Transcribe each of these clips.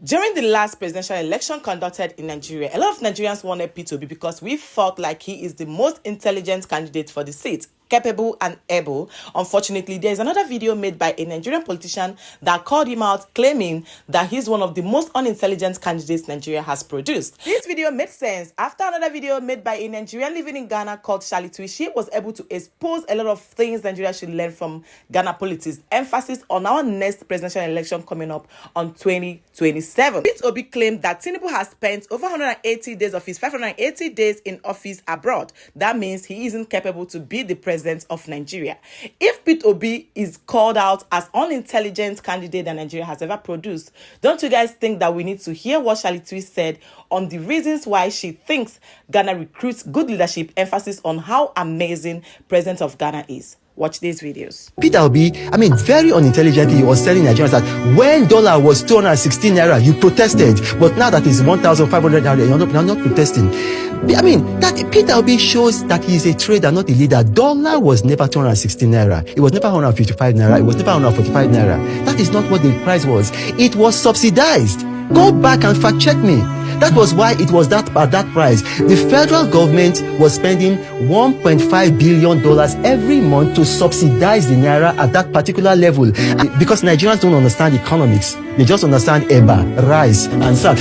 During the last presidential election conducted in Nigeria, a lot of Nigerians wanted Peter Obi because we felt like he is the most intelligent candidate for the seat, capable and able. Unfortunately, there is another video made by a Nigerian politician that called him out, claiming that he's one of the most unintelligent candidates Nigeria has produced. This video made sense after another video made by a Nigerian living in Ghana called Charlie She was able to expose a lot of things Nigeria should learn from Ghana politics, emphasis on our next presidential election coming up on 2027. Peter Obi claimed that Tinubu has spent over 180 days of his 580 days in office abroad. That means he isn't capable to be the president of Nigeria. If Peter Obi is called out as unintelligent candidate that Nigeria has ever produced, don't you guys think that we need to hear what Charlie said on the reasons why she thinks Ghana recruits good leadership, emphasis on how amazing president of Ghana is? Watch these videos. Peter Obi, very unintelligently, he was telling Nigerians that when dollar was 216 naira, you protested. But now that it's 1,500 naira, you're not protesting. That Peter Obi shows that he's a trader, not a leader. Dollar was never 216 naira. It was never 155 naira. It was never 145 naira. That is not what the price was. It was subsidized. Go back and fact check me. That was why it was at that price. The federal government was spending $1.5 billion every month to subsidize the naira at that particular level. Because Nigerians don't understand economics. They just understand eba, rice, and salt.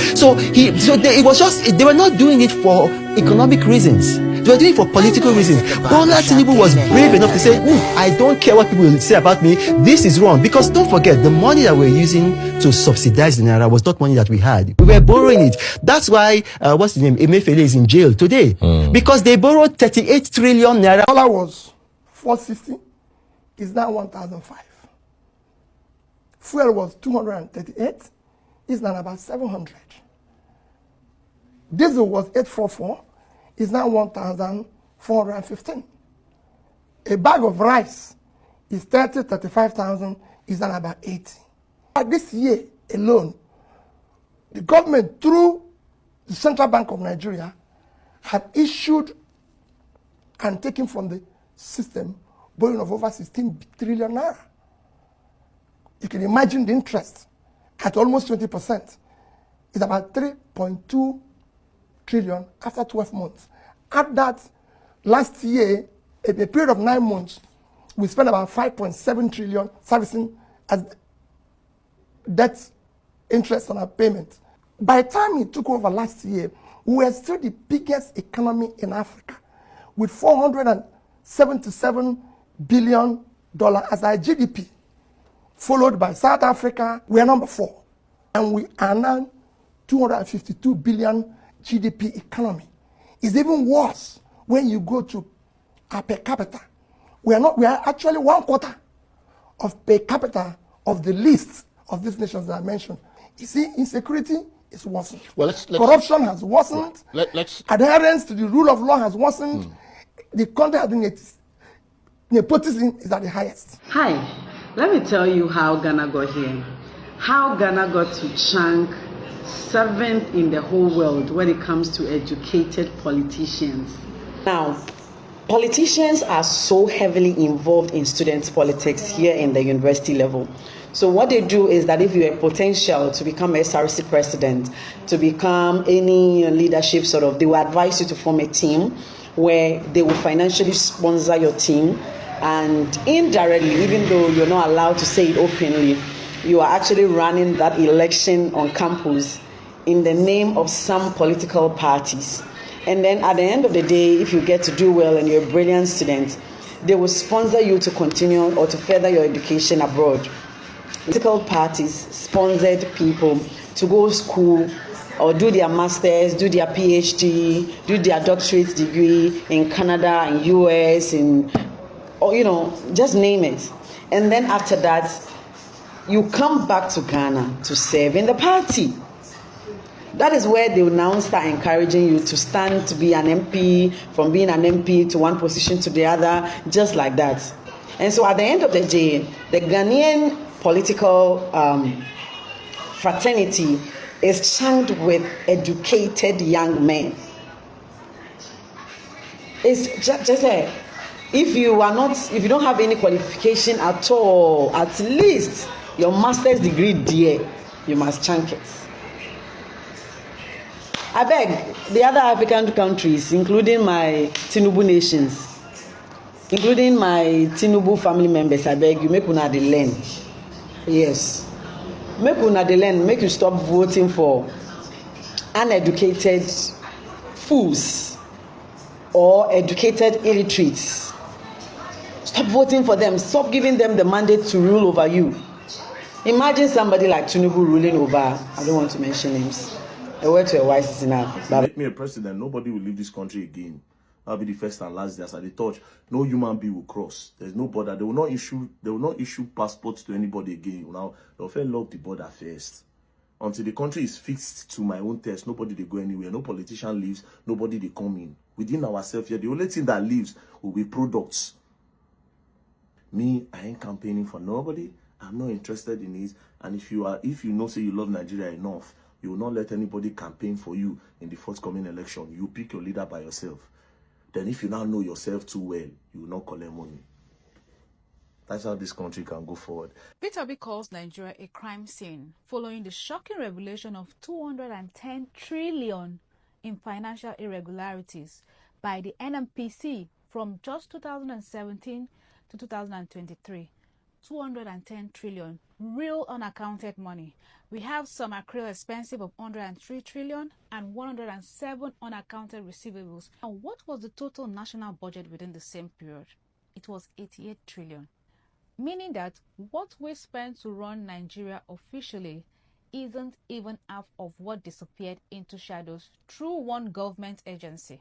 They were not doing it for economic reasons. They were doing it for political reasons. Bola Tinubu was brave enough to say, I don't care what people will say about me. This is wrong. Because don't forget, the money that we're using to subsidize the naira was not money that we had. We were borrowing it. That's why, what's the name? Emefiele is in jail today. Because they borrowed 38 trillion naira. Dollar was 460. It's now 1,005. Fuel was 238. It's now about 700. Diesel was 844. It's now 1,415. A bag of rice is 35,000. Is now about 80. This year alone, the government, through the Central Bank of Nigeria, have issued and taken from the system borrowing of over 16 trillion naira. You can imagine the interest at almost 20%. It's about 3.2 trillion after 12 months. At that, last year, in a period of 9 months, we spent about 5.7 trillion servicing as debt interest on our payment. By the time he took over last year, we were still the biggest economy in Africa with $477 billion as our GDP, followed by South Africa. We are number 4. And we are now 252 billion GDP economy. It's even worse when you go to our per capita. We are actually 1/4 of per capita of the list of these nations that I mentioned. You see, insecurity is worsened. Well, corruption has worsened. Adherence to the rule of law has worsened. The country has been nepotism is at the highest. Hi, let me tell you how Ghana got here. How Ghana got to rank 7th in the whole world when it comes to educated politicians. Now, politicians are so heavily involved in student politics here in the university level. So what they do is that if you have potential to become a SRC president, to become any leadership they will advise you to form a team where they will financially sponsor your team, and indirectly, even though you're not allowed to say it openly, you are actually running that election on campus in the name of some political parties. And then at the end of the day, if you get to do well and you're a brilliant student, they will sponsor you to continue or to further your education abroad. Political parties sponsored people to go to school or do their masters, do their PhD, do their doctorate degree in Canada, in US, just name it. And then after that, you come back to Ghana to serve in the party. That is where they will now start encouraging you to stand to be an MP, from being an MP to one position to the other, just like that. And so at the end of the day, the Ghanaian political fraternity is charged with educated young men. It's just if you don't have any qualification at all, at least your master's degree, dear, you must chunk it. I beg the other African countries, including my Tinubu nations, including my Tinubu family members, I beg you, make una dey learn. Yes. Make una dey learn, make you stop voting for uneducated fools or educated illiterates. Stop voting for them. Stop giving them the mandate to rule over you. Imagine somebody like Tinubu ruling over, I don't want to mention names. A word to a wise is enough. Make me a president, nobody will leave this country again. That'll be the first and last day as I touch. No human being will cross. There's no border. They will not issue passports to anybody again. Now they'll first lock the border first. Until the country is fixed to my own test, nobody they go anywhere. No politician leaves, nobody they come in. Within ourselves here, the only thing that leaves will be products. Me, I ain't campaigning for nobody. I'm not interested in it. And if you know say you love Nigeria enough, you will not let anybody campaign for you in the forthcoming election. You pick your leader by yourself. Then if you now know yourself too well, you will not collect money. That's how this country can go forward. Peter Obi calls Nigeria a crime scene following the shocking revelation of 210 trillion in financial irregularities by the NMPC from just 2017 to 2023. 210 trillion, real unaccounted money. We have some accrual expensive of 103 trillion and 107 unaccounted receivables. And what was the total national budget within the same period? It was 88 trillion. Meaning that what we spent to run Nigeria officially isn't even half of what disappeared into shadows through one government agency,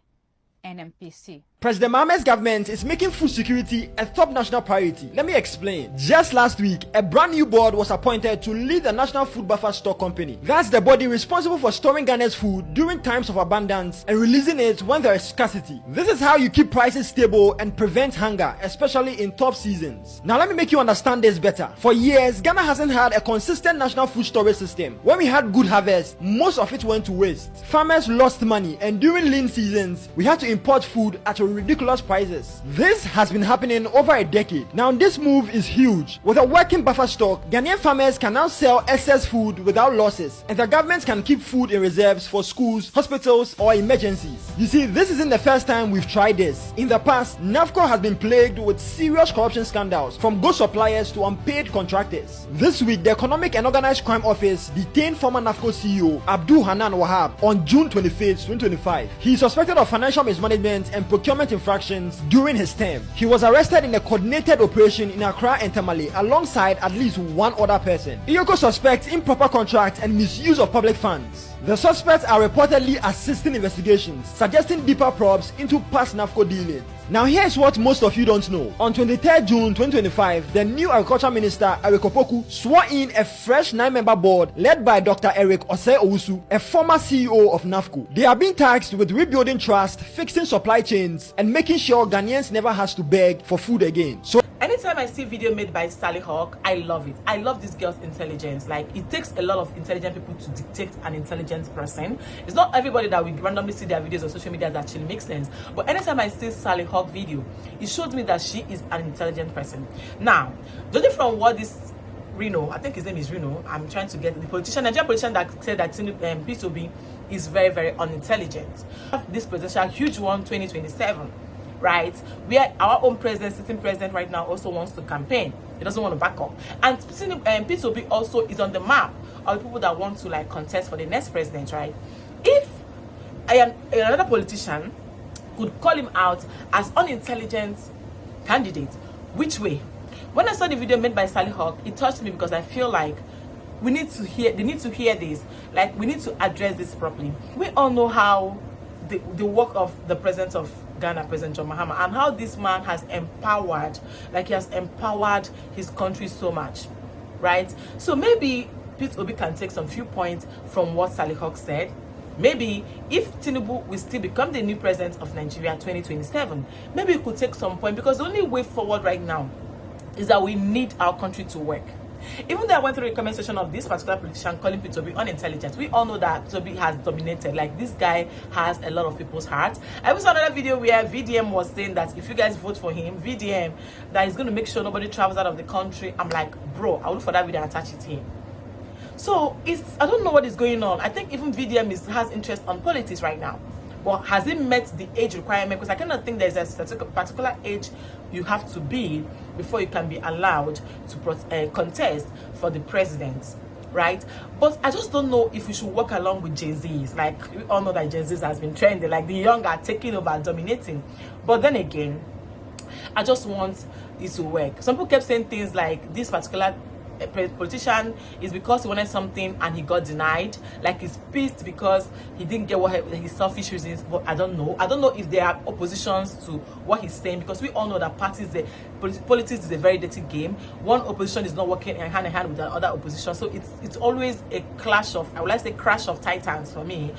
NMPC. President Mohammed's government is making food security a top national priority. Let me explain. Just last week, a brand new board was appointed to lead the National Food Buffer Stock Company. That's the body responsible for storing Ghana's food during times of abundance and releasing it when there is scarcity. This is how you keep prices stable and prevent hunger, especially in tough seasons. Now let me make you understand this better. For years, Ghana hasn't had a consistent national food storage system. When we had good harvest, most of it went to waste. Farmers lost money, and during lean seasons, we had to import food at a ridiculous prices. This has been happening over a decade. Now this move is huge. With a working buffer stock, Ghanaian farmers can now sell excess food without losses, and the government can keep food in reserves for schools, hospitals, or emergencies. You see, this isn't the first time we've tried this. In the past, NAFCO has been plagued with serious corruption scandals, from ghost suppliers to unpaid contractors. This week, the Economic and Organized Crime Office detained former NAFCO CEO Abdul Hanan Wahab on June 25, 2025. He is suspected of financial mismanagement and procurement infractions during his term. He was arrested in a coordinated operation in Accra and Tamale alongside at least one other person. Iyoko suspects improper contract and misuse of public funds. The suspects are reportedly assisting investigations, suggesting deeper probes into past NAFCO dealings. Now here's what most of you don't know. On 23rd June 2025, the new Agriculture Minister Eric Opoku swore in a fresh 9-member board led by Dr. Eric Osei Owusu, a former CEO of NAFCO. They are being tasked with rebuilding trust, fixing supply chains, and making sure Ghanaians never has to beg for food again. So anytime I see video made by Sally Hawk, I love it. I love this girl's intelligence. Like, it takes a lot of intelligent people to dictate an intelligent person. It's not everybody that we randomly see their videos on social media that actually makes sense. But anytime I see Sally Hawk video, it shows me that she is an intelligent person. Now, judging from what this Reno, I think his name is Reno, I'm trying to get the politician, Nigerian politician that said that P2B is very, very unintelligent. This presidential huge one, 2027. Right, where our own president, sitting president right now, also wants to campaign. He doesn't want to back up. And P2B also is on the map of people that want to like contest for the next president, right? If another politician could call him out as unintelligent candidate, which way? When I saw the video made by Sally Hawk, it touched me because I feel like they need to hear this. Like, we need to address this properly. We all know how the work of the president of Ghana, President John Mahama, and how this man has empowered, like he has empowered his country so much, right? So maybe Pete Obi can take some few points from what Sally Hawk said. Maybe if Tinubu will still become the new president of Nigeria 2027, maybe he could take some point, because the only way forward right now is that we need our country to work. Even though I went through the comment section of this particular politician calling P2 be unintelligent, we all know that Toby has dominated. Like, this guy has a lot of people's hearts. I saw another video where VDM was saying that if you guys vote for him, VDM, that he's going to make sure nobody travels out of the country. I'm like, bro, I'll look for that video and attach it here. So I don't know what is going on. I think even VDM has interest on politics right now. But has it met the age requirement? Because I cannot think there's a particular age you have to be before you can be allowed to contest for the president, right? But I just don't know if we should walk along with Gen Zs. Like, we all know that Gen Zs has been trending, like the young are taking over and dominating. But then again, I just want it to work. Some people kept saying things like this particular politician is because he wanted something and he got denied, like he's pissed because he didn't get what his selfish reasons. But I don't know if there are oppositions to what he's saying, because we all know that politics is a very dirty game. One opposition is not working hand in hand with the other opposition, so it's always a clash of, I would like to say, crash of titans for me.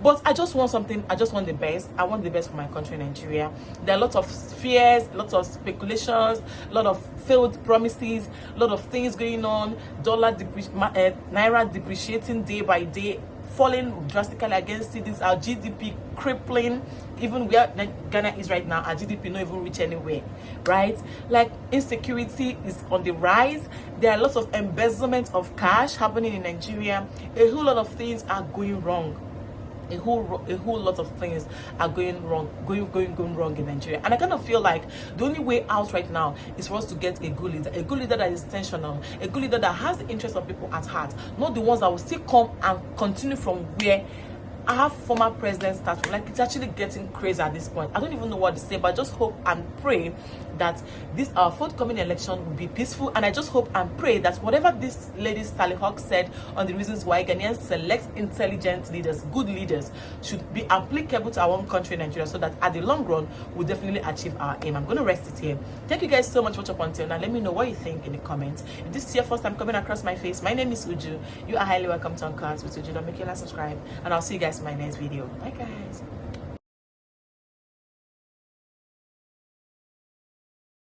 But I just want something. I just want the best. I want the best for my country, Nigeria. There are a lot of fears, a lot of speculations, a lot of failed promises, a lot of things going on. Naira depreciating day by day, falling drastically against cities. Our GDP crippling. Even where Ghana is right now, our GDP not even reach anywhere, right? Like, insecurity is on the rise. There are lots of embezzlement of cash happening in Nigeria. A whole lot of things are going wrong. A whole lot of things are going wrong in Nigeria. And I kind of feel like the only way out right now is for us to get a good leader that is intentional, a good leader that has the interest of people at heart, not the ones that will still come and continue from where our former president started from. Like, it's actually getting crazy at this point. I don't even know what to say, but I just hope and pray that this our forthcoming election will be peaceful. And I just hope and pray that whatever this lady Sally Hawk said on the reasons why Ghanaians select intelligent leaders, good leaders, should be applicable to our own country, Nigeria, so that at the long run we'll definitely achieve our aim. I'm going to rest it here. Thank you guys so much for watching up until now. Let me know what you think in the comments. If this is your first time coming across my face, my name is Uju. You are highly welcome to Uncut with Uju. Don't make sure to subscribe, and I'll see you guys in my next video. Bye guys.